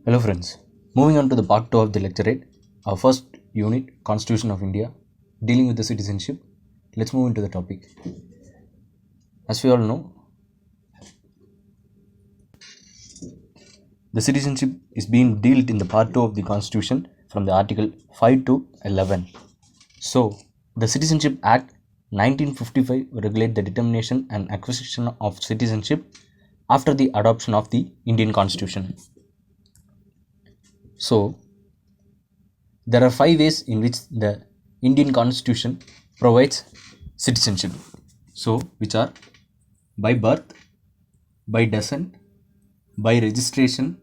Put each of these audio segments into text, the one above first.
Hello friends, moving on to the part 2 of the lecturate, our first unit, Constitution of India, dealing with the citizenship. Let's move into the topic. As we all know, the citizenship is being dealt in the part 2 of the Constitution from the article 5 to 11. So, the Citizenship Act 1955 regulate the determination and acquisition of citizenship after the adoption of the Indian Constitution. So, there are 5 ways in which the Indian Constitution provides citizenship. So, which are by birth, by descent, by registration,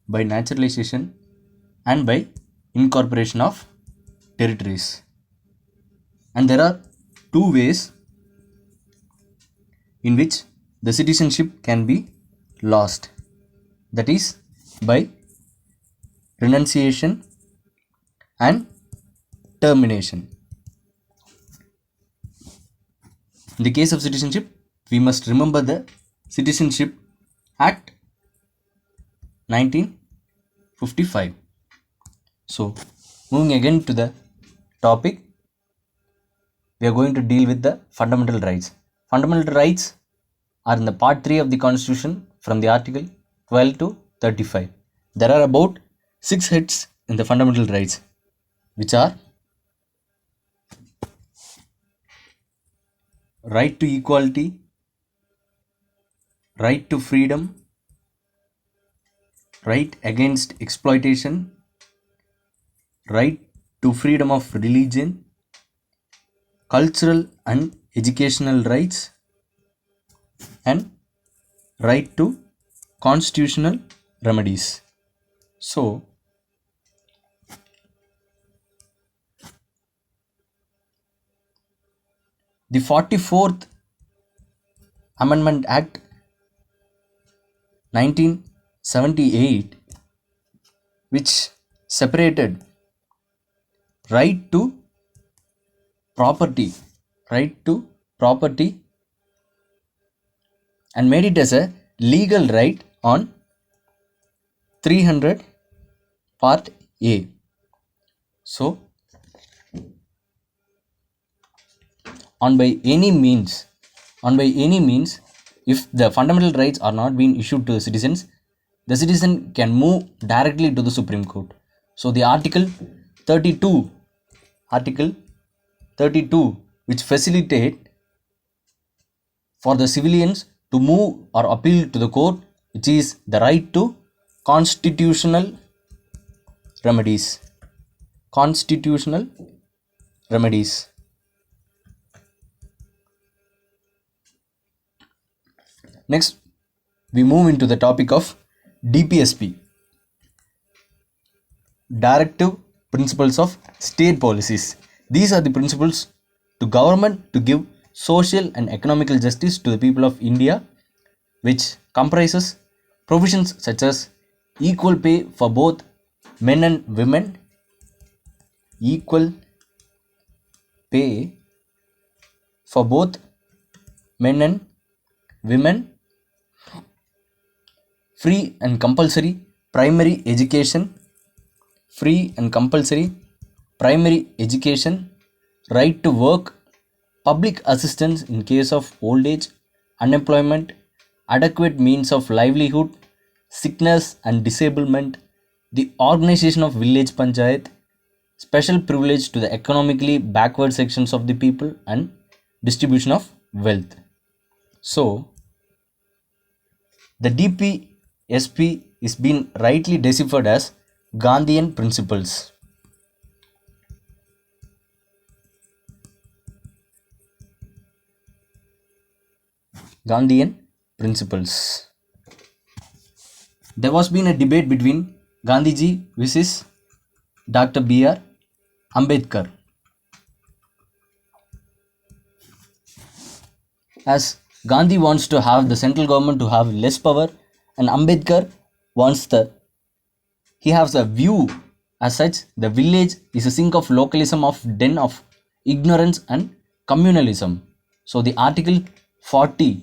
by naturalization, and by incorporation of territories. And there are 2 ways in which the citizenship can be lost, that is by renunciation and termination. In the case of citizenship, we must remember the Citizenship Act 1955. So, moving again to the topic, we are going to deal with the fundamental rights. Fundamental rights are in the part 3 of the Constitution from the article 12 to 35. There are about 6 heads in the fundamental rights, which are right to equality, right to freedom, right against exploitation, right to freedom of religion, cultural and educational rights, and right to constitutional remedies. So, the 44th Amendment Act 1978, which separated right to property and made it as a legal right on 300 part A. So, on by any means, if the fundamental rights are not being issued to the citizens, the citizen can move directly to the Supreme Court. So, the Article 32, which facilitate for the civilians to move or appeal to the court, which is the right to constitutional remedies. Next, we move into the topic of DPSP, Directive Principles of State Policies. These are the principles to government to give social and economical justice to the people of India, which comprises provisions such as equal pay for both men and women, equal pay for both men and women, free and compulsory primary education, right to work, public assistance in case of old age, unemployment, adequate means of livelihood, sickness and disablement, the organization of village panchayat, special privilege to the economically backward sections of the people, and distribution of wealth. So, the DPSP is being rightly deciphered as Gandhian principles. There was been a debate between Gandhiji versus Dr. B.R. Ambedkar. As Gandhi wants to have the central government to have less power, and Ambedkar wants he has a view as such the village is a sink of localism, of den of ignorance and communalism. So the article 40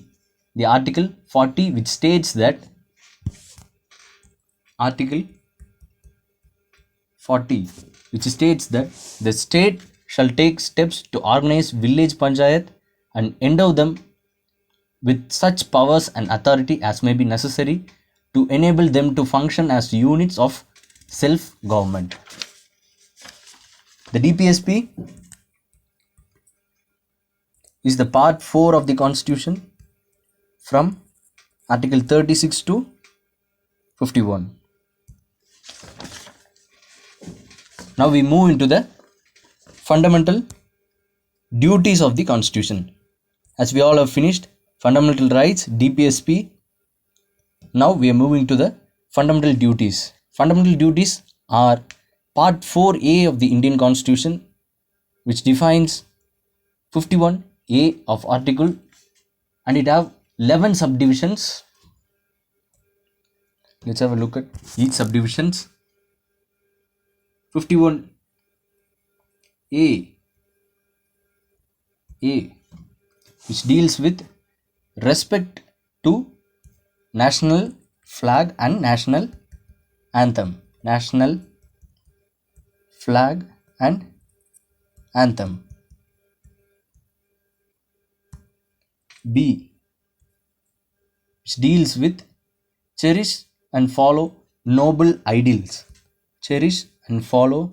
which states that Article 40, which states that the state shall take steps to organize village panchayat and endow them with such powers and authority as may be necessary to enable them to function as units of self government. The DPSP is the part 4 of the constitution from article 36 to 51. Now we move into the fundamental duties of the constitution. As we all have finished fundamental rights, DPSP, now we are moving to the fundamental duties. Fundamental duties are part 4A of the Indian constitution, which defines 51A of article, and it have 11 subdivisions. Let's have a look at each subdivisions. 51A which deals with respect to national flag and national anthem. National flag and anthem. B, which deals with cherish and follow noble ideals. Cherish and follow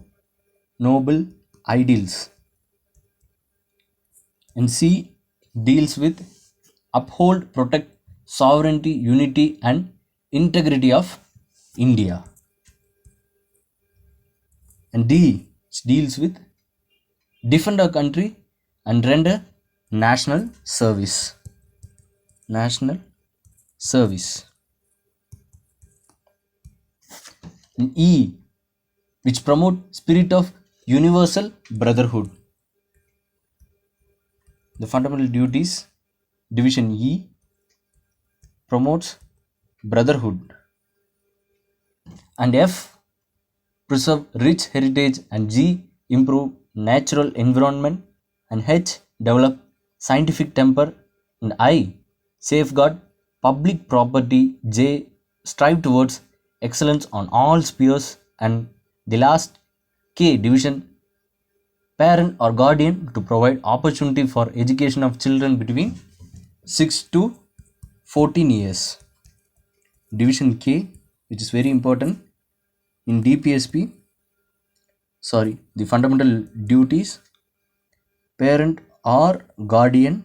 noble ideals. And C deals with uphold, protect sovereignty, unity and integrity of India. And D deals with defend our country and render national service. National service. And E, which promote spirit of universal brotherhood. The fundamental duties, division E, promotes brotherhood. And F, preserve rich heritage, and G, improve natural environment, and H, develop scientific temper, and I, safeguard public property, J, strive towards excellence on all spheres, and the last K, division, parent or guardian to provide opportunity for education of children between 6 to 14 years. Division K, which is very important in DPSP, the fundamental duties, parent or guardian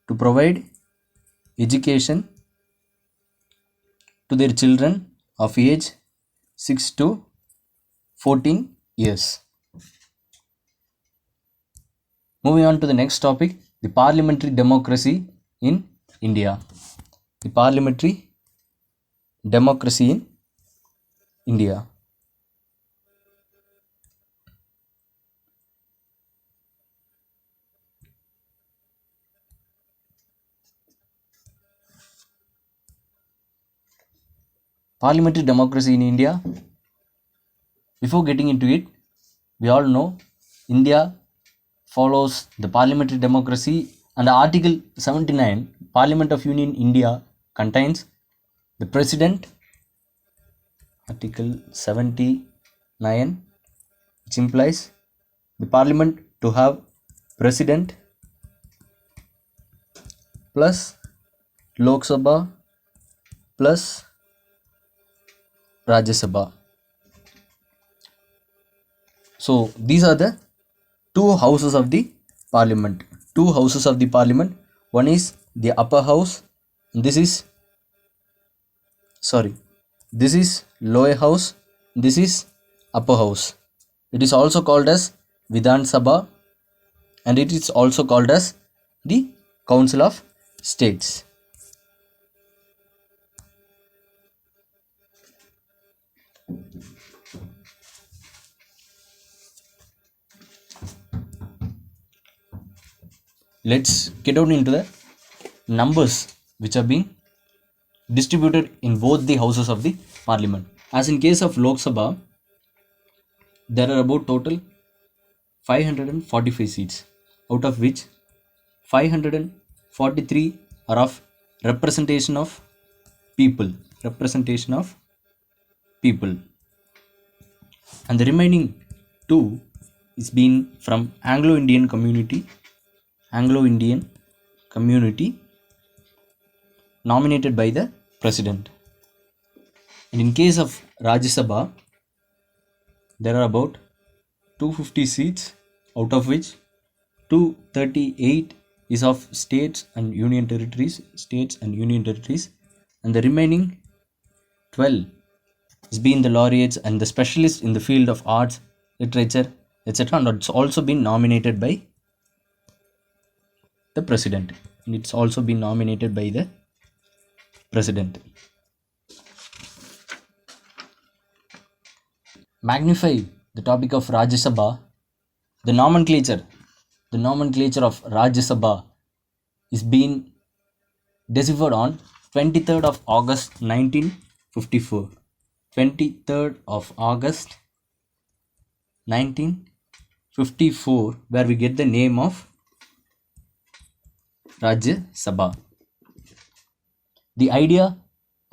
to provide education to their children of age 6 to 14 years. Moving on to the next topic, the parliamentary democracy in India. The parliamentary democracy in India. Parliamentary democracy in India. Before getting into it, we all know India follows the parliamentary democracy, and Article 79, Parliament of Union India, contains the President. Article 79, which implies the Parliament to have President plus Lok Sabha plus Rajya Sabha. So these are the two houses of the parliament. Two houses of the parliament. One is the upper house. This is lower house. This is upper house. It is also called as Vidhan Sabha, and it is also called as the Council of States. Let's get down into the numbers which are being distributed in both the houses of the parliament. As in case of Lok Sabha, there are about total 545 seats, out of which 543 are of representation of people. and the remaining two is been from Anglo-Indian community nominated by the president. And in case of Rajya Sabha, there are about 250 seats, out of which 238 is of states and union territories, and the remaining 12 is being the laureates and the specialists in the field of arts, literature, etc. And it's also been nominated by the president. And it's also been nominated by the president. Magnify the topic of Rajya Sabha. The nomenclature of Rajya Sabha is being deciphered on 23rd of August 1954. 23rd of August 1954, where we get the name of Rajya Sabha. The idea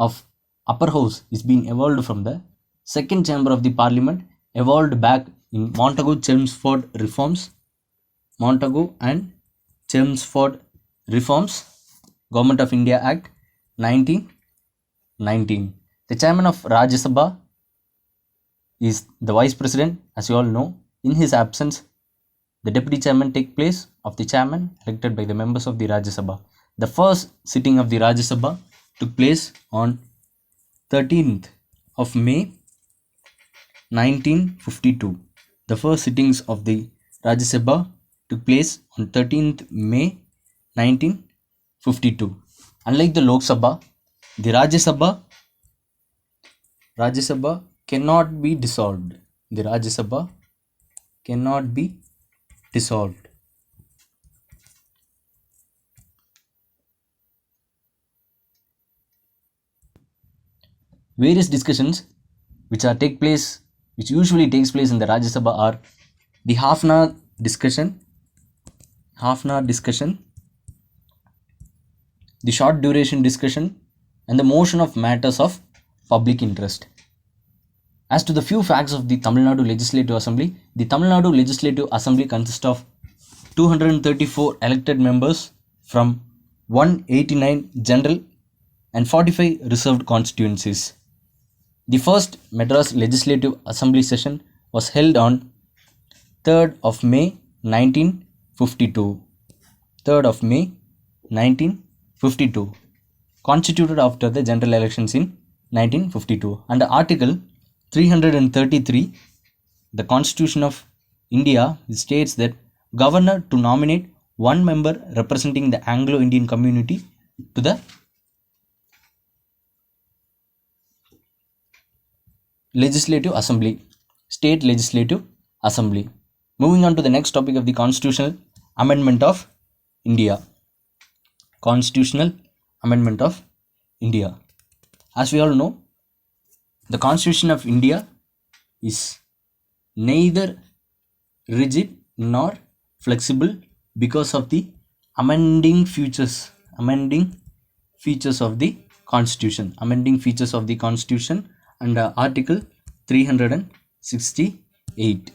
of upper house is being evolved from the second chamber of the parliament, evolved back in Montagu-Chelmsford reforms, Government of India Act 1919. The chairman of Rajya Sabha is the vice president, as you all know. In his absence, the deputy chairman take place of the chairman elected by the members of the Rajya Sabha. The first sitting of the Rajya Sabha took place on 13th of May 1952. The first sittings of the Rajya Sabha took place on 13th May 1952. Unlike the Lok Sabha, the Rajya Sabha cannot be dissolved. The Rajya Sabha cannot be dissolved. Various discussions which usually takes place in the Rajya Sabha are the half an hour discussion, the short duration discussion, and the motion of matters of public interest. As to the few facts of the Tamil Nadu Legislative Assembly, the Tamil Nadu Legislative Assembly consists of 234 elected members from 189 general and 45 reserved constituencies. The first Madras Legislative Assembly session was held on 3rd of May 1952. 3rd of May 1952. Constituted after the general elections in 1952. Under Article 333, the Constitution of India states that governor to nominate one member representing the Anglo-Indian community to the Legislative Assembly, State Legislative Assembly. Moving on to the next topic of the Constitutional Amendment of India. Constitutional Amendment of India. As we all know, the Constitution of India is neither rigid nor flexible because of the amending features of the Constitution. Under Article 368.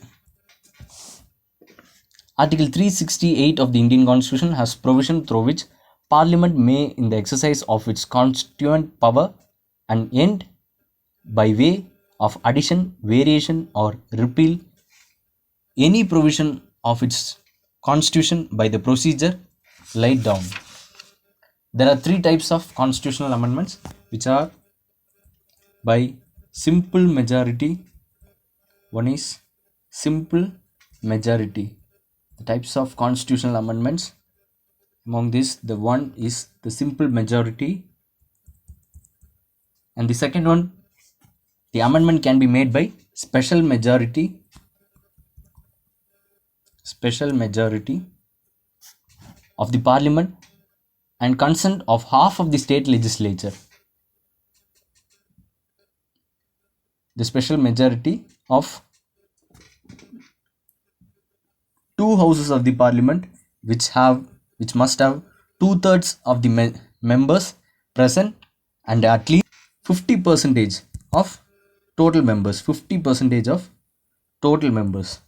Article 368 of the Indian Constitution has provision through which Parliament may, in the exercise of its constituent power and end by way of addition, variation, or repeal any provision of its constitution by the procedure laid down. There are three types of constitutional amendments, which are by simple majority. One is simple majority. The types of constitutional amendments, among this, the one is the simple majority, and the second one, the amendment can be made by special majority of the Parliament and consent of half of the state legislature. The special majority of two houses of the Parliament, which must have 2/3 of the members present and at least 50% of total members. 50% of total members.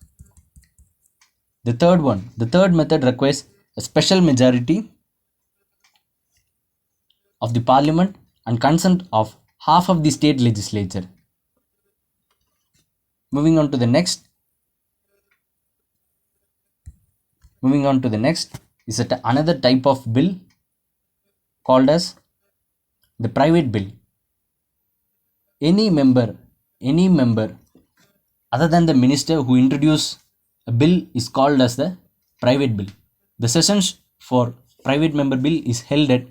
The third method requires a special majority of the parliament and consent of half of the state legislature. Moving on to the next, is that another type of bill called as the private bill. Any member, any member other than the minister who introduce a bill is called as the private bill. The sessions for private member bill is held at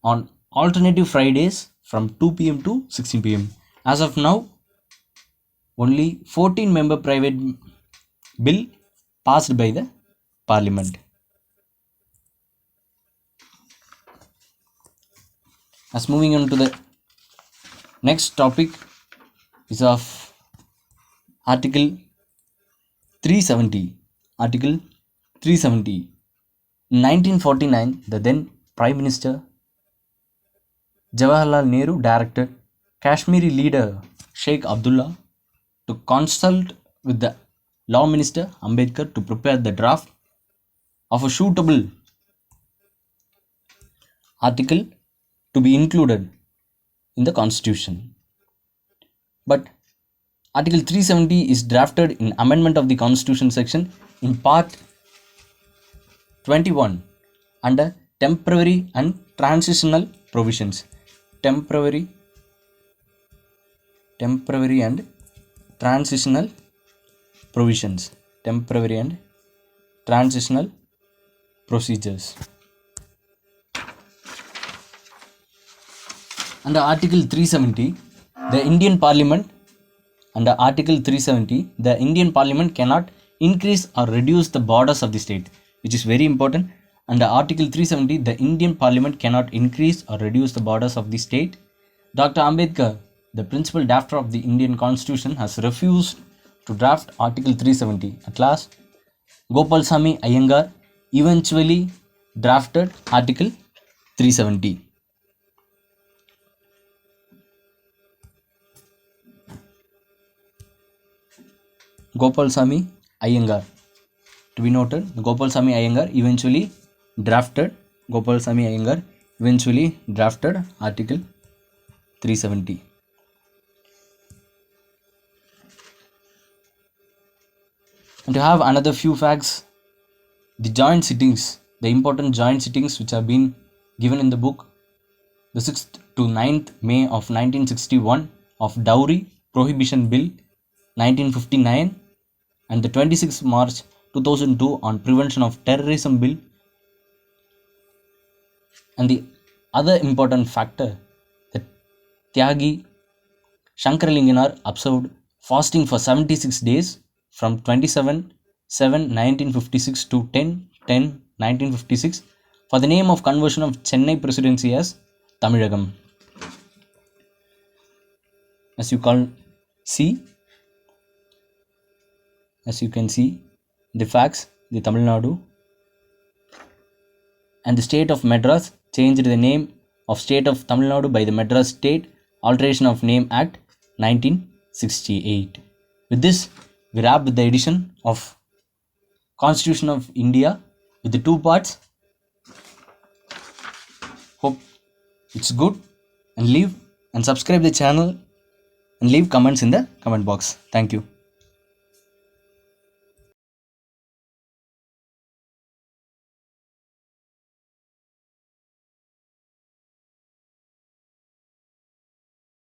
on alternative Fridays from 2 p.m. to 16 p.m. As of now, only 14 member private bill passed by the parliament. As moving on to the next topic is of Article 370. Article 370. In 1949, the then Prime Minister Jawaharlal Nehru directed Kashmiri leader Sheikh Abdullah to consult with the Law Minister Ambedkar to prepare the draft of a suitable article to be included in the constitution. But Article 370 is drafted in amendment of the constitution section in part 21 under temporary and transitional provisions. Temporary and transitional provisions. Temporary and transitional procedures. Under Article 370, the Indian Parliament cannot increase or reduce the borders of the state, which is very important. Under Article 370, the Indian Parliament cannot increase or reduce the borders of the state. Dr. Ambedkar, the principal drafter of the Indian Constitution, has refused to draft Article 370. At last, Gopalsamy Iyengar eventually drafted Article 370. Gopalsamy Iyengar. To be noted, Gopalsamy Iyengar eventually drafted Article 370. And to have another few facts, the important joint sittings which have been given in the book, the 6th to 9th May of 1961 of Dowry Prohibition Bill 1959 and the 26th March 2002 on Prevention of Terrorism Bill. And the other important factor, that Tyagi Shankaralinger observed fasting for 76 days from 27/7/1956 to 10/10/1956 for the name of conversion of Chennai Presidency as Tamilagam. As you can see the facts, the Tamil Nadu and the state of Madras changed the name of state of Tamil Nadu by the Madras State Alteration of Name Act 1968. With this, we wrap with the edition of Constitution of India with the two parts. Hope it's good, and subscribe the channel and leave comments in the comment box. Thank you.